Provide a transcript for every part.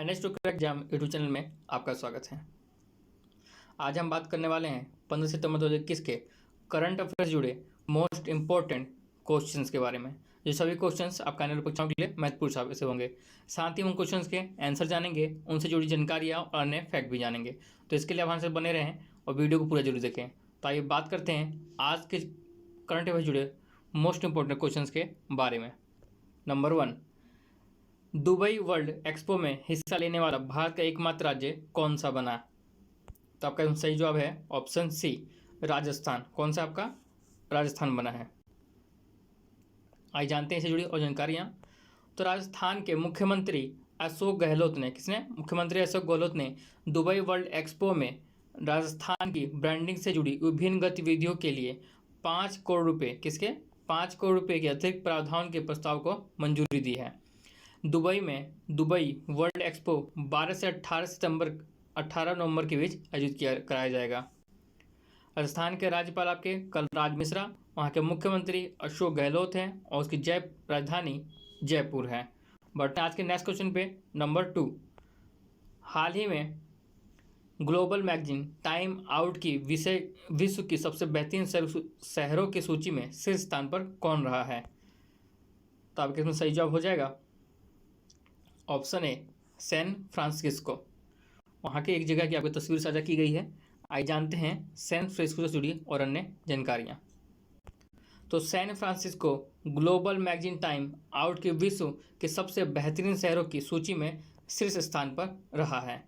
NH two crack exam YouTube channel में आपका स्वागत है। आज हम बात करने वाले हैं 15 सितंबर 2021 के करंट अफेयर्स जुड़े मोस्ट इंपॉर्टेंट क्वेश्चंस के बारे में। जो सभी क्वेश्चंस आपका आने वाली परीक्षाओं के लिए महत्वपूर्ण साबित होंगे। साथ ही उन क्वेश्चंस के आंसर जानेंगे, उनसे जुड़ी जानकारियाँ और अन्य फैक्ट भी जानेंगे। तो इसके लिए आप हमसे बने रहें और वीडियो को पूरा जरूर देखें। तो आइए बात करते हैं आज के करंट अफेयर्स जुड़े मोस्ट इंपॉर्टेंट क्वेश्चंस के बारे में। नंबर 1, दुबई वर्ल्ड एक्सपो में हिस्सा लेने वाला भारत का एकमात्र राज्य कौन सा बना? तो आपका सही जवाब है ऑप्शन सी, राजस्थान। कौन सा आपका? राजस्थान बना है। आइए जानते हैं इससे जुड़ी और जानकारियाँ। तो राजस्थान के मुख्यमंत्री अशोक गहलोत ने, किसने? मुख्यमंत्री अशोक गहलोत ने दुबई वर्ल्ड एक्सपो में राजस्थान की ब्रांडिंग से जुड़ी विभिन्न गतिविधियों के लिए 5 करोड़ रुपये, किसके? 5 करोड़ रुपये के अतिरिक्त प्रावधान के प्रस्ताव को मंजूरी दी है। दुबई वर्ल्ड एक्सपो 12 से 18 नवंबर के बीच आयोजित कराया जाएगा। राजस्थान के राज्यपाल आपके कलराज मिश्रा, वहाँ के मुख्यमंत्री अशोक गहलोत हैं और उसकी राजधानी जयपुर है। बढ़ते हैं आज के नेक्स्ट क्वेश्चन पे। नंबर 2, हाल ही में ग्लोबल मैगजीन टाइम आउट की विश्व की सबसे बेहतरीन शहरों की सूची में शीर्ष स्थान पर कौन रहा है? तो आपके इसमें सही जवाब हो जाएगा ऑप्शन ए, सैन फ्रांसिस्को। वहाँ के एक जगह की आपको तस्वीर साझा की गई है। आइए जानते हैं सैन फ्रांसिस्को से जुड़ी और अन्य जानकारियाँ। तो San Francisco global magazine Time Out के विश्व के सबसे बेहतरीन शहरों की सूची में शीर्ष स्थान पर रहा है।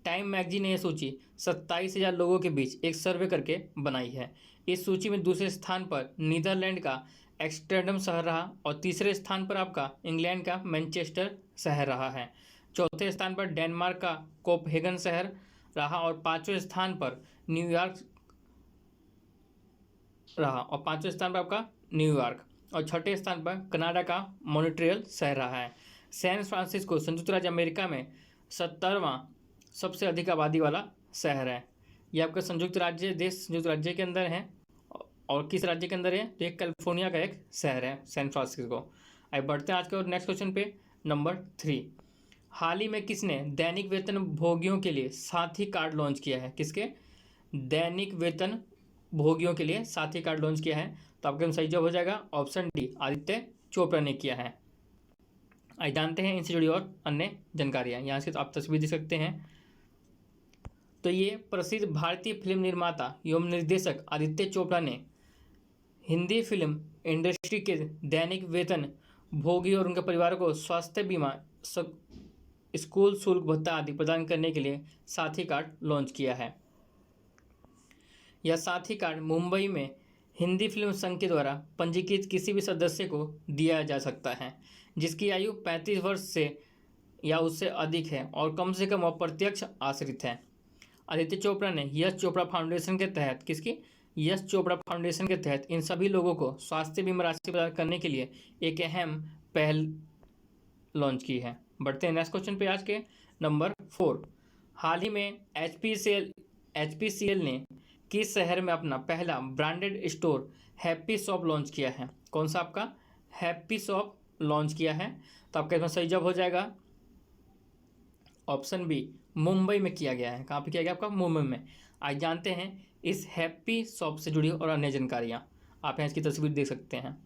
टाइम मैगजीन ने यह सूची 27,000 लोगों के बीच एक सर्वे करके बनाई है। इस सूची में दूसरे स्थान पर नीदरलैंड का एम्स्टर्डम शहर रहा और तीसरे स्थान पर आपका इंग्लैंड का मैनचेस्टर शहर रहा है। चौथे स्थान पर डेनमार्क का कोपहेगन शहर रहा और पांचवें स्थान पर न्यूयॉर्क रहा और छठे स्थान पर कनाडा का मॉन्ट्रियल शहर रहा है। सैन फ्रांसिस्को संयुक्त राज्य अमेरिका में 70वां सबसे अधिक आबादी वाला शहर है। यह आपका संयुक्त राज्य के अंदर है। और किस राज्य के अंदर है? तो एक कैलिफोर्निया का एक शहर है सैन फ्रांसिस्को। आइए बढ़ते हैं आज के और नेक्स्ट क्वेश्चन पे। नंबर 3, हाल ही में किसने दैनिक वेतन भोगियों के लिए साथी कार्ड लॉन्च किया है? किसके? दैनिक वेतन भोगियों के लिए साथी कार्ड लॉन्च किया है। तो आपका सही जवाब हो जाएगा ऑप्शन डी, आदित्य चोपड़ा ने किया है। आइए जानते हैं इनसे जुड़ी और अन्य जानकारियाँ। यहाँ से तो आप तस्वीर देख सकते हैं। तो ये प्रसिद्ध भारतीय फिल्म निर्माता एवं निर्देशक आदित्य चोपड़ा ने हिंदी फिल्म इंडस्ट्री के दैनिक वेतन भोगी और उनके परिवारों को स्वास्थ्य बीमा, स्कूल शुल्क भत्ता आदि प्रदान करने के लिए साथी कार्ड लॉन्च किया है। यह साथी कार्ड मुंबई में हिंदी फिल्म संघ के द्वारा पंजीकृत किसी भी सदस्य को दिया जा सकता है जिसकी आयु 35 वर्ष से या उससे अधिक है और कम से कम अप्रत्यक्ष आश्रित है। आदित्य चोपड़ा ने यश चोपड़ा फाउंडेशन के तहत, किसकी? यश चोपड़ा फाउंडेशन के तहत इन सभी लोगों को स्वास्थ्य बीमा राशि प्रदान करने के लिए एक अहम पहल लॉन्च की है। बढ़ते हैं नेक्स्ट क्वेश्चन पे आज के। नंबर 4, हाल ही में एचपीसीएल ने किस शहर में अपना पहला branded store happy shop launch किया है? कौन सा आपका? हैप्पी शॉप लॉन्च किया है। तो आपका इसमें सही जवाब हो जाएगा ऑप्शन बी, मुंबई में किया गया है। कहाँ पे किया गया? आपका मुंबई में। आज जानते हैं इस हैप्पी शॉप से जुड़ी और अन्य जानकारियाँ। आप यहाँ इसकी तस्वीर देख सकते हैं।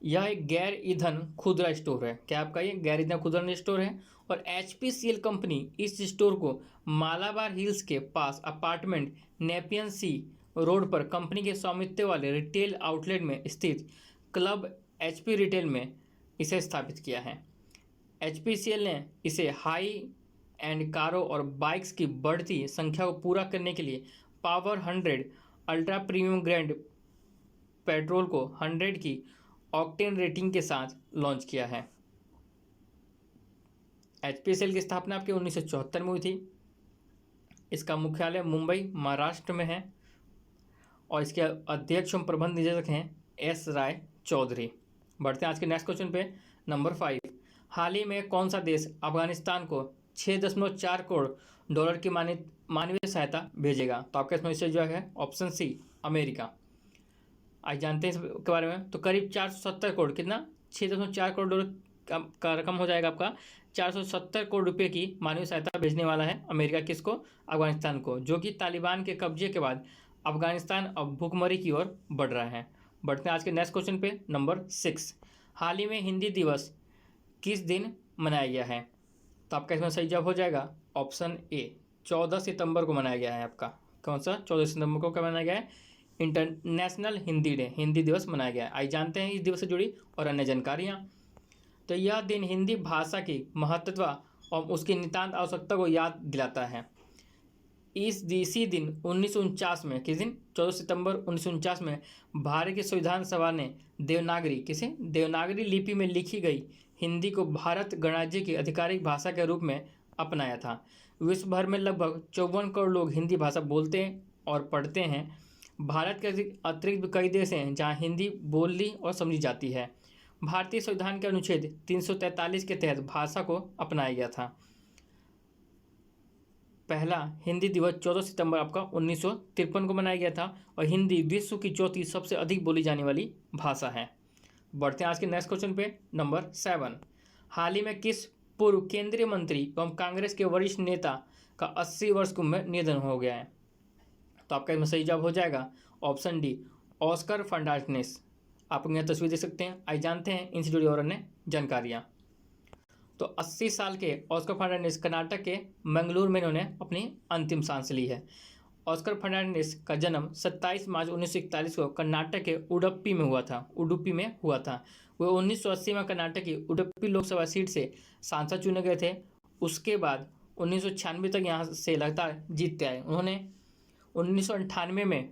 यह एक गैर ईंधन खुदरा स्टोर है। क्या आपका? ये गैर ईंधन खुदरा स्टोर है और एचपीसीएल कंपनी इस स्टोर को मालाबार हिल्स के पास अपार्टमेंट नेपियन सी रोड पर कंपनी के स्वामित्व वाले रिटेल आउटलेट में स्थित क्लब एचपी रिटेल में इसे स्थापित किया है। एचपीसीएल ने इसे हाई एंड कारों और बाइक्स की बढ़ती संख्या को पूरा करने के लिए power 100 ultra premium grand petrol को 100 की ऑक्टेन रेटिंग के साथ लॉन्च किया है। एचपीसीएल की स्थापना आपके 1974 में हुई थी। इसका मुख्यालय मुंबई महाराष्ट्र में है और इसके अध्यक्ष एवं प्रबंध निदेशक हैं एस राय चौधरी। बढ़ते हैं आज के नेक्स्ट क्वेश्चन पे। नंबर 5, हाल ही में कौन सा देश अफगानिस्तान को 6.4 करोड़ डॉलर की मानवीय सहायता भेजेगा? तो आपका इसमें जो है ऑप्शन सी, अमेरिका। आज जानते हैं इसके बारे में। तो करीब 470 करोड़, कितना? 6.4 करोड़ डॉलर का रकम हो जाएगा आपका 470 करोड़ रुपए की मानवीय सहायता भेजने वाला है अमेरिका। किसको? अफगानिस्तान को, जो कि तालिबान के कब्जे के बाद अफगानिस्तान अब भूखमरी की ओर बढ़ रहा है। बढ़ते हैं आज के नेक्स्ट क्वेश्चन पे, नंबर 6। हाल ही में हिंदी दिवस किस दिन मनाया गया है? तो आपका इसमें सही जवाब हो जाएगा ऑप्शन ए, 14 सितंबर को मनाया गया है। आपका कौन सा? 14 सितंबर को क्या मनाया गया है? इंटरनेशनल हिंदी डे, हिंदी दिवस मनाया गया है। आइए जानते हैं इस दिवस से जुड़ी और अन्य जानकारियाँ। तो यह दिन हिंदी भाषा की महत्व और उसकी नितांत आवश्यकता को याद दिलाता है। इसी दिन 1949 में, किस दिन? 14 सितंबर 1949 में भारत की संविधान सभा ने देवनागरी लिपि में लिखी गई हिंदी को भारत गणराज्य की आधिकारिक भाषा के रूप में अपनाया था। विश्व भर में लगभग 54 करोड़ लोग हिंदी भाषा बोलते और पढ़ते हैं। भारत के अतिरिक्त भी कई देश हैं जहाँ हिंदी बोली और समझी जाती है। भारतीय संविधान के अनुच्छेद 343 के तहत भाषा को अपनाया गया था। पहला हिंदी दिवस 14 सितंबर आपका 1953 को मनाया गया था और हिंदी विश्व की चौथी सबसे अधिक बोली जाने वाली भाषा है। बढ़ते हैं आज के नेक्स्ट क्वेश्चन पे, नंबर 7। हाल ही में किस पूर्व केंद्रीय मंत्री एवं कांग्रेस के वरिष्ठ नेता का 80 वर्ष की उम्र निधन हो गया है? तो आपका इसमें सही जवाब हो जाएगा ऑप्शन डी, ऑस्कर फर्नांडिस। आप यहाँ तस्वीर देख सकते हैं। आइए जानते हैं इनसे जुड़ी और अन्य जानकारियाँ। तो 80 साल के ऑस्कर फर्नांडिस कर्नाटक के मंगलूर में इन्होंने अपनी अंतिम सांस ली है। ऑस्कर फर्नांडिस का जन्म 27 मार्च 1941 को कर्नाटक के उडुपी में हुआ था। वे 1980 में कर्नाटक की उडुपी लोकसभा सीट से सांसद चुने गए थे। उसके बाद 1996 तक यहाँ से लगातार जीतते आए। उन्होंने 1998 में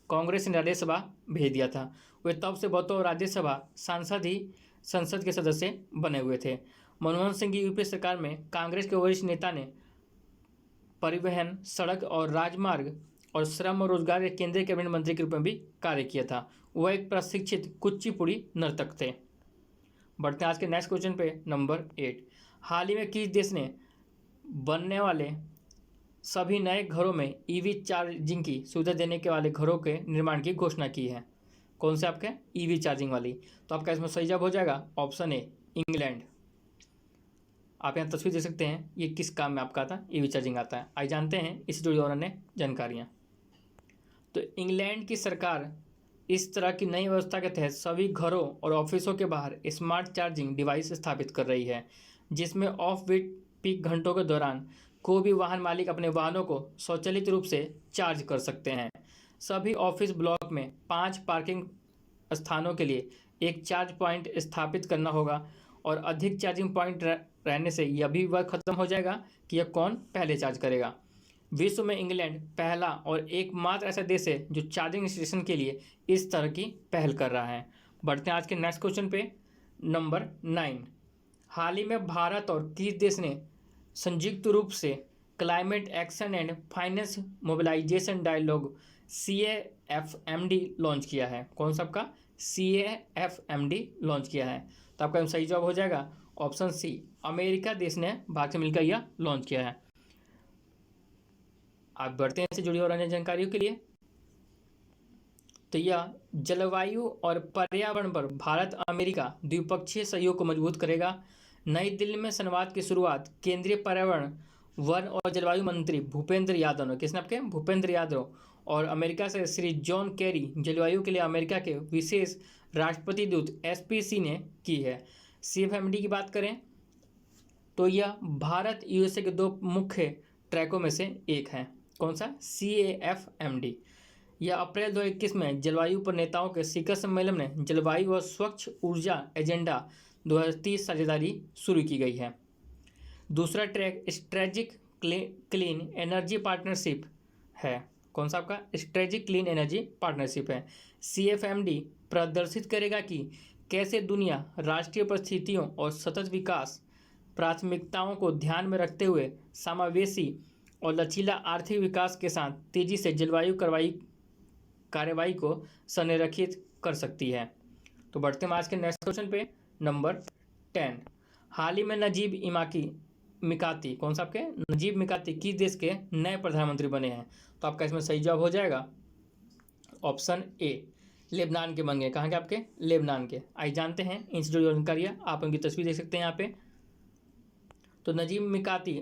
कांग्रेस ने राज्यसभा भेज दिया था। वे तब से बतौर राज्यसभा सांसद ही संसद के सदस्य बने हुए थे। मनमोहन सिंह की यूपीए सरकार में कांग्रेस के वरिष्ठ नेता ने परिवहन, सड़क और राजमार्ग और श्रम और रोजगार के केंद्रीय कैबिनेट मंत्री के रूप में भी कार्य किया था। वह एक प्रशिक्षित कुचिपुड़ी नर्तक थे। बढ़ते हैं आज के नेक्स्ट क्वेश्चन पे, नंबर 8। हाल ही में किस देश ने बनने वाले सभी नए घरों में ईवी चार्जिंग की सुविधा देने के वाले घरों के निर्माण की घोषणा की है? कौन से आपके? ईवी चार्जिंग वाली। तो आपका इसमें सही जवाब हो जाएगा ऑप्शन ए, इंग्लैंड। आप यहाँ तस्वीर देख सकते हैं। ये किस काम में आपका आता है? ईवी चार्जिंग आता है। आइए जानते हैं इससे जुड़ी और अन्य जानकारियाँ। तो इंग्लैंड की सरकार इस तरह की नई व्यवस्था के तहत सभी घरों और ऑफिसों के बाहर स्मार्ट चार्जिंग डिवाइस स्थापित कर रही है, जिसमें ऑफ पीक घंटों के दौरान कोई भी वाहन मालिक अपने वाहनों को स्वचालित रूप से चार्ज कर सकते हैं। सभी ऑफिस ब्लॉक में 5 पार्किंग स्थानों के लिए एक चार्ज पॉइंट स्थापित करना होगा और अधिक चार्जिंग पॉइंट रहने से यह भी वह खत्म हो जाएगा कि यह कौन पहले चार्ज करेगा। विश्व में इंग्लैंड पहला और एकमात्र ऐसा देश है जो चार्जिंग स्टेशन के लिए इस तरह की पहल कर रहा है। बढ़ते हैं आज के नेक्स्ट क्वेश्चन पे, नंबर 9। हाल ही में भारत और किस देश ने संयुक्त रूप से climate action and finance mobilisation dialogue CAFMD launch किया है? कौन सा आपका? CAFMD लॉन्च किया है। तो आपका सही जवाब हो जाएगा ऑप्शन सी, अमेरिका देश ने भारत से मिलकर यह लॉन्च किया है। आप बढ़ते हैं इससे जुड़ी और अन्य जानकारियों के लिए। तो यह जलवायु और पर्यावरण पर भारत अमेरिका द्विपक्षीय सहयोग को मजबूत करेगा। नई दिल्ली में संवाद की शुरुआत केंद्रीय पर्यावरण, वन और जलवायु मंत्री भूपेंद्र यादव ने, किसने? आपके भूपेंद्र यादव और अमेरिका से श्री जॉन कैरी, जलवायु के लिए अमेरिका के विशेष राष्ट्रपति दूत SPC ने की है। CFMD की बात करें तो यह भारत USA के 2 मुख्य ट्रैकों में से एक है। कौन सा? CAFMD। यह अप्रैल 2021 में जलवायु पर नेताओं के शिखर सम्मेलन में जलवायु और स्वच्छ ऊर्जा एजेंडा 2030 साझेदारी शुरू की गई है। दूसरा track strategic clean energy partnership है। कौन सा आपका? स्ट्रेटेजिक क्लीन एनर्जी पार्टनरशिप है। CFMD प्रदर्शित करेगा कि कैसे दुनिया राष्ट्रीय परिस्थितियों और सतत विकास प्राथमिकताओं को ध्यान में रखते हुए समावेशी और लचीला आर्थिक विकास के साथ तेजी से जलवायु कार्यवाही को संरेखित कर सकती है। तो बढ़ते हैं आज के नेक्स्ट क्वेश्चन पे, नंबर 10। हाल ही में नजीब मिकाती, कौन सा आपके? नजीब मिकाती किस देश के नए प्रधानमंत्री बने हैं? तो आपका इसमें सही जवाब हो जाएगा ऑप्शन ए, लेबनान के बन गए। कहाँ के? आपके लेबनान के। आइए जानते हैं इनसे जुड़ी जानकारियाँ। आप उनकी तस्वीर देख सकते हैं यहाँ पे। तो नजीब मिकाती,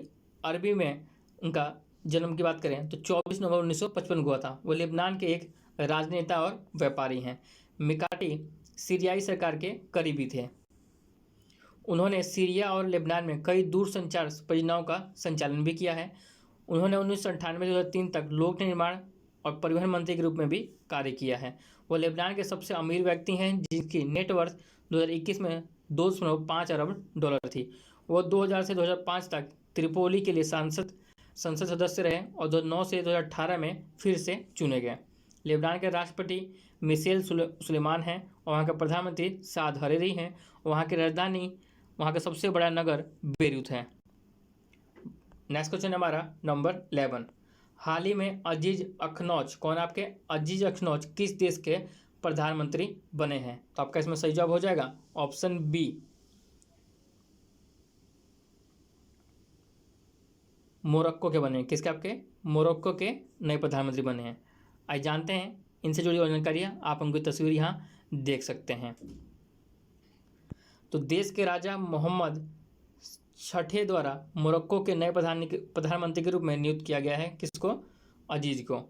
अरबी में उनका जन्म की बात करें तो 24 नवंबर 1955 को हुआ था। वो लेबनान के एक राजनेता और व्यापारी हैं। मिकाती सीरियाई सरकार के करीबी थे। उन्होंने सीरिया और लेबनान में कई दूरसंचार परियोजनाओं का संचालन भी किया है। उन्होंने 1998 से 2003 तक लोक निर्माण और परिवहन मंत्री के रूप में भी कार्य किया है। वो लेबनान के सबसे अमीर व्यक्ति हैं जिनकी नेटवर्थ 2021 में 2.5 अरब डॉलर थी। वो 2000 से 2005 तक त्रिपोली के लिए संसद सदस्य रहे और 2009 से 2018 में फिर से चुने गए। लेबनान के राष्ट्रपति मिशेल सुलेमान हैं और वहाँ के प्रधानमंत्री साद हरीरी हैं। वहाँ की राजधानी, वहाँ का सबसे बड़ा नगर बेरूत है। नेक्स्ट क्वेश्चन हमारा नंबर 11। हाल ही में अजीज अखनौज, कौन आपके अजीज अखनौज किस देश के प्रधानमंत्री बने हैं? तो आपका इसमें सही जवाब हो जाएगा ऑप्शन बी, मोरक्को के बने हैं। किसके? आपके मोरक्को के नए प्रधानमंत्री बने हैं। आइए जानते हैं इनसे जुड़ी और जानकारियाँ। आप उनकी तस्वीर यहाँ देख सकते हैं। तो देश के राजा मोहम्मद छठे द्वारा मोरक्को के नए प्रधानमंत्री के रूप में नियुक्त किया गया है। किसको? अजीज को।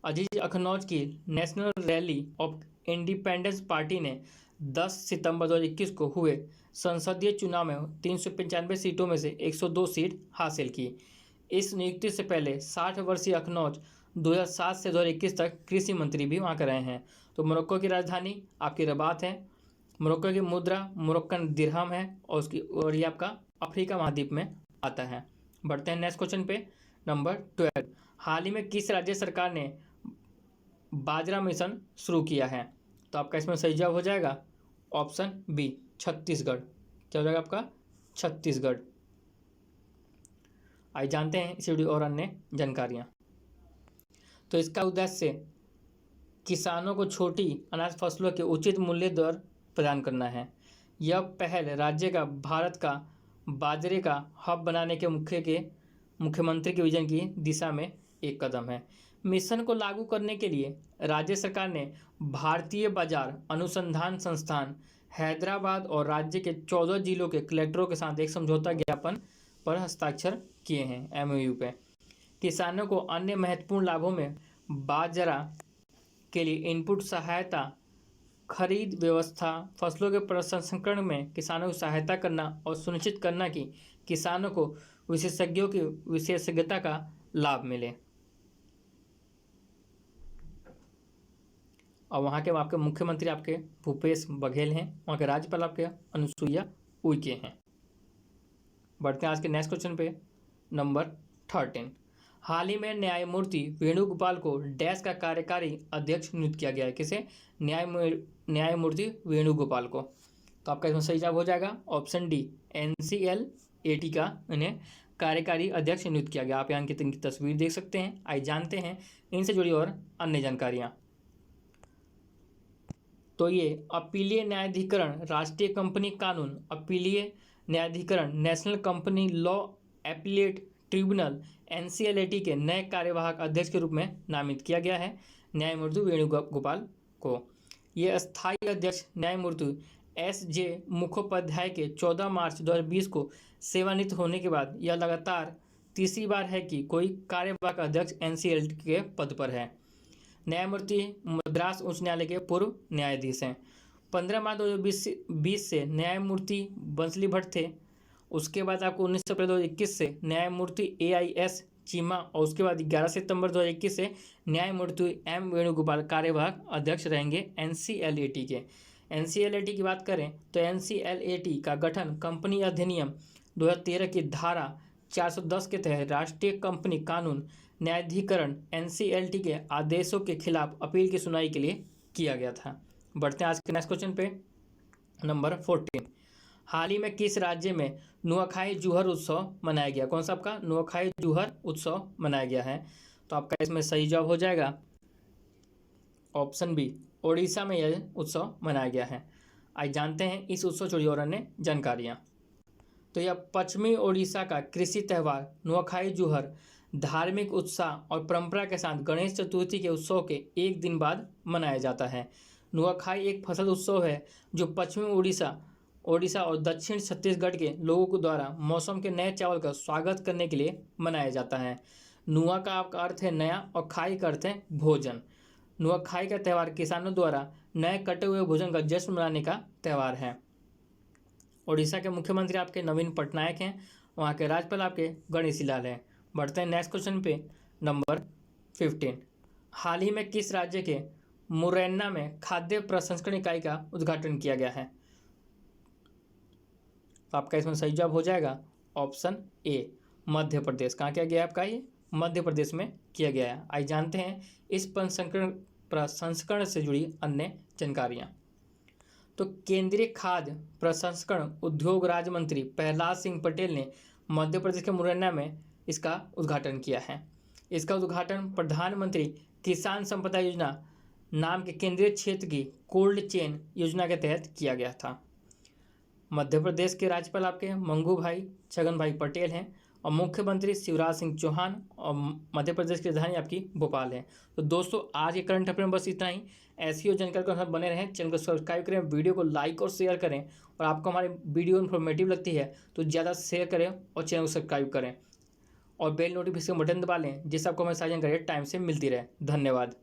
अजीज अखनौज की national rally of independence party ने 10 सितंबर 2021 को हुए संसदीय चुनाव में 395 सीटों में से 102 सीट हासिल की। इस नियुक्ति से पहले 60 वर्षीय अखनौज 2007 से 2021 तक कृषि मंत्री भी वहाँ कर रहे हैं। तो मोरक्को की राजधानी आपकी रबात है। मोरक्को की मुद्रा मोरक्कन दिरहम है और ये आपका अफ्रीका महाद्वीप में आता है। बढ़ते हैं नेक्स्ट क्वेश्चन पे, नंबर 12। हाल ही में किस राज्य सरकार ने बाजरा मिशन शुरू किया है? तो आपका इसमें सही जवाब हो जाएगा ऑप्शन बी, छत्तीसगढ़। क्या हो जाएगा आपका? छत्तीसगढ़। आइए जानते हैं इसे जुड़ी और अन्य जानकारियाँ। तो इसका उद्देश्य किसानों को छोटी अनाज फसलों के उचित मूल्य दर प्रदान करना है। यह पहल राज्य का भारत का बाजरे का हब बनाने के मुख्यमंत्री के विजन की दिशा में एक कदम है। मिशन को लागू करने के लिए राज्य सरकार ने भारतीय बाजार अनुसंधान संस्थान हैदराबाद और राज्य के 14 जिलों के कलेक्टरों के साथ एक समझौता ज्ञापन पर हस्ताक्षर किए हैं, एमओयू पे। किसानों को अन्य महत्वपूर्ण लाभों में बाजरा के लिए इनपुट सहायता, खरीद व्यवस्था, फसलों के प्रसंस्करण में किसानों की सहायता करना और सुनिश्चित करना कि किसानों को विशेषज्ञों की विशेषज्ञता का लाभ मिले। और वहाँ के आपके मुख्यमंत्री आपके भूपेश बघेल हैं। वहाँ के राज्यपाल आपके अनुसुईया उइके हैं। बढ़ते हैं आज के नेक्स्ट क्वेश्चन पे, नंबर 13। हाल ही में न्यायमूर्ति वेणुगोपाल को डैश का कार्यकारी अध्यक्ष नियुक्त किया गया है। किसे? न्यायमूर्ति वेणुगोपाल को। तो आपका इसमें सही जवाब हो जाएगा ऑप्शन डी, NCLAT का इन्हें कार्यकारी अध्यक्ष नियुक्त किया गया। आप यहाँ की तस्वीर देख सकते हैं। आइए जानते हैं इनसे जुड़ी और अन्य जानकारियाँ। तो ये अपीलीय न्यायाधिकरण राष्ट्रीय कंपनी कानून, अपीलीय न्यायाधिकरण national company law appellate tribunal NCLAT के नए कार्यवाहक अध्यक्ष के रूप में नामित किया गया है न्यायमूर्ति वेणुगोपाल को। ये अस्थायी अध्यक्ष न्यायमूर्ति SJ मुखोपाध्याय के 14 मार्च 2020 को सेवानिवृत्त होने के बाद यह लगातार तीसरी बार है कि कोई कार्यवाहक अध्यक्ष NCLAT के पद पर है। न्यायमूर्ति मद्रास उच्च न्यायालय के पूर्व न्यायाधीश हैं। 15 मार्च 2020 से न्यायमूर्ति बंसली भट्ट थे। उसके बाद आपको 19 अप्रैल 2021 से न्यायमूर्ति AIS चीमा और उसके बाद 11 सितंबर 2021 से न्यायमूर्ति M वेणुगोपाल कार्यवाहक अध्यक्ष रहेंगे NCLAT के। NCLAT की बात करें तो NCLAT का गठन कंपनी अधिनियम 2013 की धारा 410 के तहत राष्ट्रीय कंपनी कानून न्यायाधिकरण NCLAT के आदेशों के खिलाफ अपील की सुनवाई के लिए किया गया था। बढ़ते हैं आज के नेक्स्ट क्वेश्चन पे, नंबर 14। हाल ही में किस राज्य में नुआखाई जूहर उत्सव मनाया गया? कौन सा आपका नुआखाई जूहर उत्सव मनाया गया है? तो आपका इसमें सही जवाब हो जाएगा ऑप्शन बी, ओडिशा में यह उत्सव मनाया गया है। आइए जानते हैं इस उत्सव जुड़ी और अन्य जानकारियाँ। तो यह पश्चिमी ओडिशा का कृषि त्यौहार नुआखाई जूहर धार्मिक उत्साह और परंपरा के साथ गणेश चतुर्थी के उत्सव के एक दिन बाद मनाया जाता है। नुआखाई एक फसल उत्सव है जो पश्चिमी ओडिशा ओडिशा और दक्षिण छत्तीसगढ़ के लोगों को द्वारा मौसम के नए चावल का स्वागत करने के लिए मनाया जाता है। नुआ का आपका अर्थ है नया और खाई का अर्थ है भोजन। नुआखाई का त्यौहार किसानों द्वारा नए कटे हुए भोजन का जश्न मनाने का त्यौहार है। उड़ीसा के मुख्यमंत्री आपके नवीन पटनायक हैं। वहाँ के राज्यपाल आपके गणेशी लाल हैं। बढ़ते हैं नेक्स्ट क्वेश्चन पे, नंबर 15। हाल ही में किस राज्य के मुरैना में खाद्य प्रसंस्करण इकाई का उद्घाटन किया गया है? तो आपका इसमें सही जवाब हो जाएगा ऑप्शन ए, मध्य प्रदेश। कहाँ किया गया है आपका? ये मध्य प्रदेश में किया गया है। आइए जानते हैं इस प्रसंस्करण से जुड़ी अन्य जानकारियाँ। तो केंद्रीय खाद्य प्रसंस्करण उद्योग राज्य मंत्री प्रहलाद सिंह पटेल ने मध्य प्रदेश के मुरैना में इसका उद्घाटन किया है। इसका उद्घाटन प्रधानमंत्री किसान संपदा योजना नाम के केंद्रीय क्षेत्र की कोल्ड चेन योजना के तहत किया गया था। मध्य प्रदेश के राज्यपाल आपके मंगू भाई छगन भाई पटेल हैं और मुख्यमंत्री शिवराज सिंह चौहान और मध्य प्रदेश की राजधानी आपकी भोपाल है। तो दोस्तों आज के करंट अफेयर में बस इतना ही। ऐसी और जानकारी के साथ बने रहें, चैनल को सब्सक्राइब करें, वीडियो को लाइक और शेयर करें और आपको हमारी वीडियो इन्फॉर्मेटिव लगती है तो ज़्यादा शेयर करें और चैनल को सब्सक्राइब करें और बेल नोटिफिकेशन बटन दबा लें जिससे आपको हमारी सारी जानकारी टाइम से मिलती रहे। धन्यवाद।